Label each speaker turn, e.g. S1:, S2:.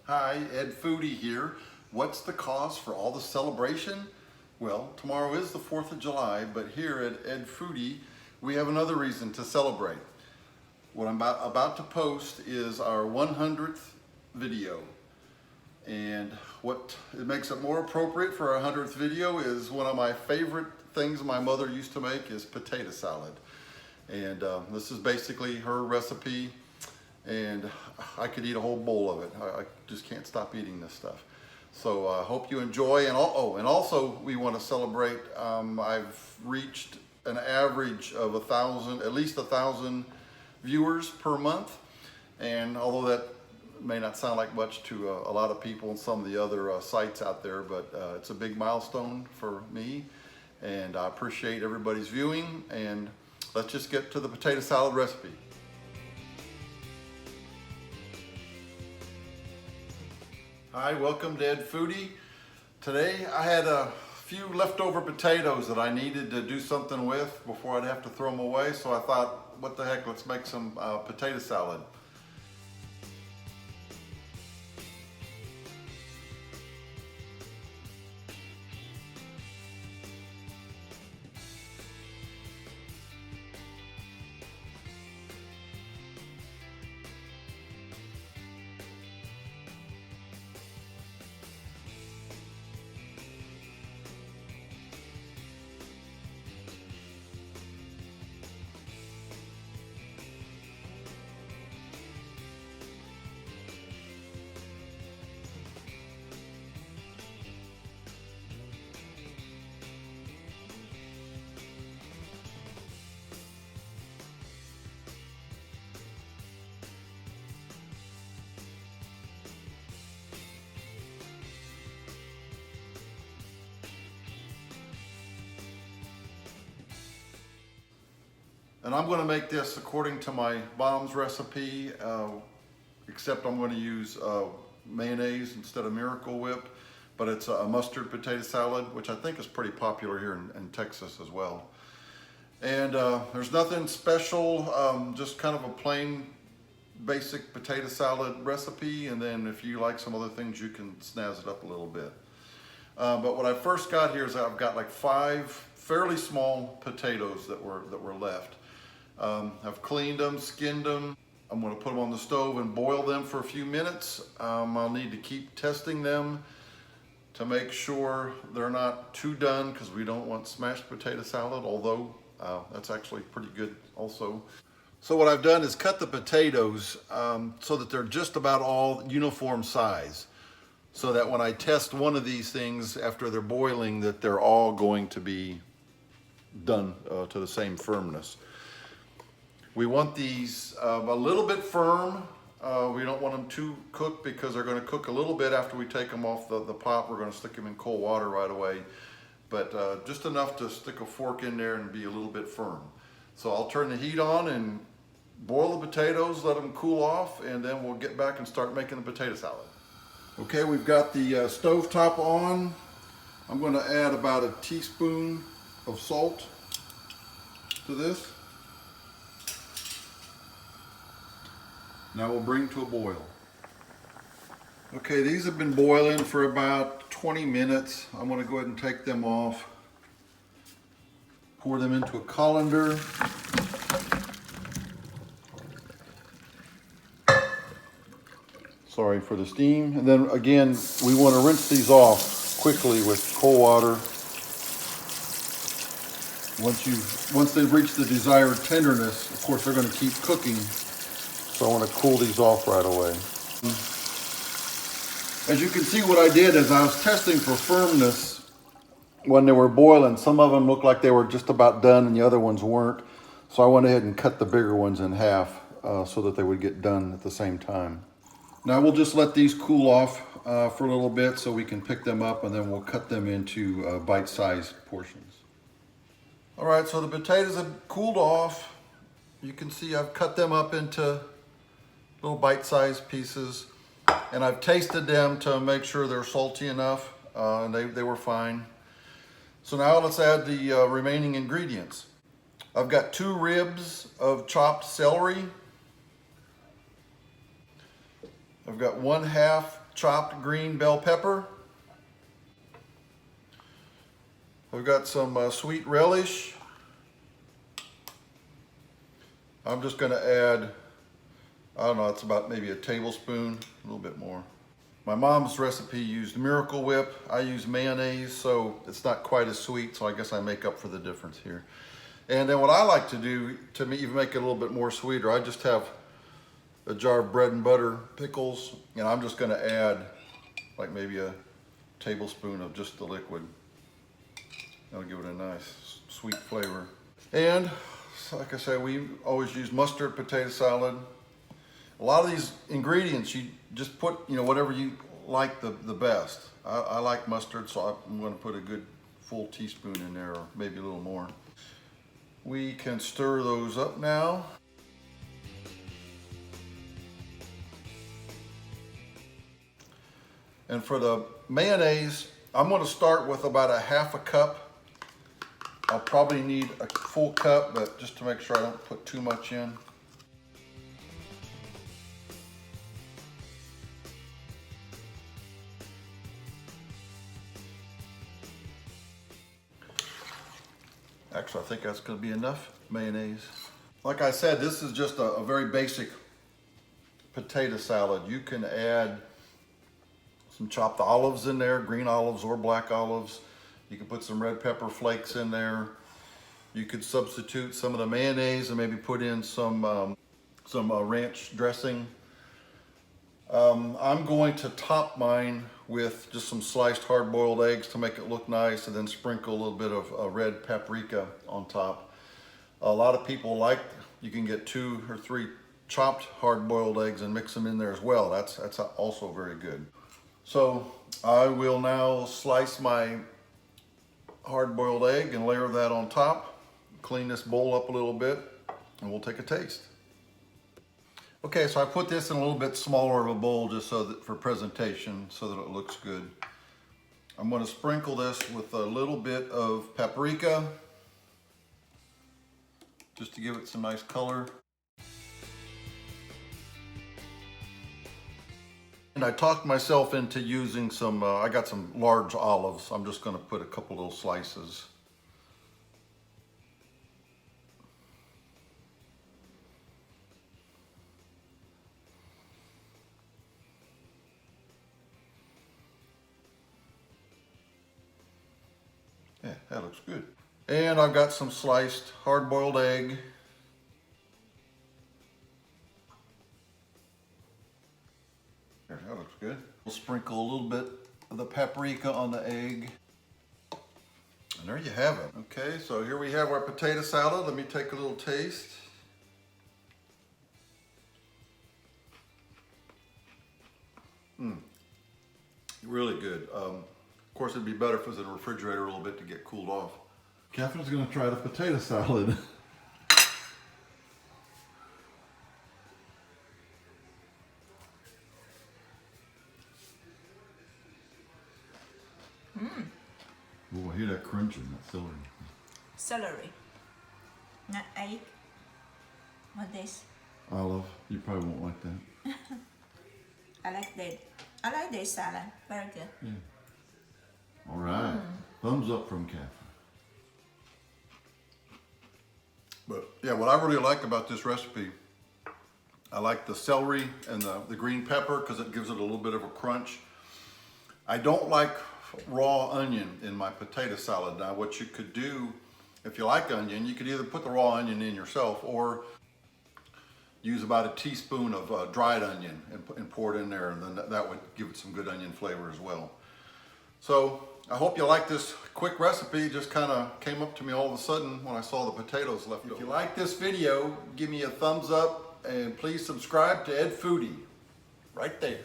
S1: Hi, Ed Foodie here. What's the cause for all the celebration? Well, tomorrow is the 4th of July, but here at Ed Foodie, we have another reason to celebrate. What I'm about to post is our 100th video. And what it makes it more appropriate for our 100th video is one of my favorite things my mother used to make is potato salad. And this is basically her recipe. And I could eat a whole bowl of it. I just can't stop eating this stuff. So I hope you enjoy. And also we want to celebrate. I've reached an average of at least 1,000 viewers per month. And although that may not sound like much to a lot of people and some of the other sites out there, but it's a big milestone for me. And I appreciate everybody's viewing. And let's just get to the potato salad recipe. Hi, welcome to Ed Foodie. Today I had a few leftover potatoes that I needed to do something with before I'd have to throw them away, so I thought, what the heck, let's make some potato salad. And I'm going to make this according to my mom's recipe, except I'm going to use mayonnaise instead of Miracle Whip, but it's a mustard potato salad, which I think is pretty popular here in Texas as well. And there's nothing special, just kind of a plain basic potato salad recipe, and then if you like some other things, you can snazz it up a little bit. But what I first got here is I've got like 5 fairly small potatoes that were left. I've cleaned them, skinned them. I'm going to put them on the stove and boil them for a few minutes. I'll need to keep testing them to make sure they're not too done, because we don't want smashed potato salad, although that's actually pretty good also. So what I've done is cut the potatoes so that they're just about all uniform size, so that when I test one of these things after they're boiling, that they're all going to be done to the same firmness. We want these a little bit firm. We don't want them too cooked, because they're going to cook a little bit after we take them off the pot. We're going to stick them in cold water right away, but just enough to stick a fork in there and be a little bit firm. So I'll turn the heat on and boil the potatoes, let them cool off, and then we'll get back and start making the potato salad. Okay, we've got the stove top on. I'm going to add about a teaspoon of salt to this. Now we'll bring to a boil. Okay, these have been boiling for about 20 minutes. I'm going to go ahead and take them off. Pour them into a colander. Sorry for the steam. And then again, we want to rinse these off quickly with cold water. Once they've reached the desired tenderness, of course they're going to keep cooking. So I want to cool these off right away. As you can see, what I did is I was testing for firmness when they were boiling. Some of them looked like they were just about done and the other ones weren't. So I went ahead and cut the bigger ones in half so that they would get done at the same time. Now we'll just let these cool off for a little bit so we can pick them up, and then we'll cut them into bite-sized portions. All right, so the potatoes have cooled off. You can see I've cut them up into little bite-sized pieces, and I've tasted them to make sure they're salty enough, and they were fine. So now let's add the remaining ingredients. I've got 2 ribs of chopped celery. I've got 1/2 chopped green bell pepper. We've got some sweet relish. I'm just going to add, I don't know, it's about maybe a tablespoon, a little bit more. My mom's recipe used Miracle Whip. I use mayonnaise, so it's not quite as sweet, so I guess I make up for the difference here. And then what I like to do to even make it a little bit more sweeter, I just have a jar of bread and butter pickles, and I'm just going to add like maybe a tablespoon of just the liquid. That'll give it a nice sweet flavor. And like I said, we always use mustard potato salad. A lot of these ingredients, you just put, you know, whatever you like the best. I like mustard, so I'm going to put a good full teaspoon in there, or maybe a little more. We can stir those up now. And for the mayonnaise, I'm going to start with about a half a cup. I'll probably need a full cup, but just to make sure I don't put too much in. Actually, I think that's going to be enough mayonnaise. Like I said, this is just a very basic potato salad. You can add some chopped olives in there, green olives or black olives. You can put some red pepper flakes in there. You could substitute some of the mayonnaise and maybe put in some ranch dressing. I'm going to top mine with just some sliced hard-boiled eggs to make it look nice, and then sprinkle a little bit of red paprika on top. A lot of people like, you can get 2 or 3 chopped hard-boiled eggs and mix them in there as well. That's also very good. So I will now slice my hard-boiled egg and layer that on top. Clean this bowl up a little bit, and we'll take a taste. Okay, so I put this in a little bit smaller of a bowl just so that for presentation, so that it looks good. I'm going to sprinkle this with a little bit of paprika, just to give it some nice color. And I talked myself into using some, I got some large olives. I'm just going to put a couple little slices. Yeah, that looks good. And I've got some sliced hard-boiled egg. There, that looks good. We'll sprinkle a little bit of the paprika on the egg. And there you have it. Okay, so here we have our potato salad. Let me take a little taste. Really good. Of course, it'd be better if it was in the refrigerator a little bit to get cooled off. Catherine's gonna try the potato salad. Oh, I hear that crunching, that celery.
S2: Celery. Not egg. What this?
S1: Olive, you probably won't like that.
S2: I like that. I like this salad. Very good.
S1: Yeah. All right. Thumbs up from Catherine. But yeah, what I really like about this recipe, I like the celery and the green pepper because it gives it a little bit of a crunch. I don't like raw onion in my potato salad. Now what you could do, if you like onion, you could either put the raw onion in yourself or use about a teaspoon of dried onion and pour it in there, and then that would give it some good onion flavor as well. So I hope you like this quick recipe. It just kind of came up to me all of a sudden when I saw the potatoes left over. If you like this video, give me a thumbs up and please subscribe to Ed Foodie right there.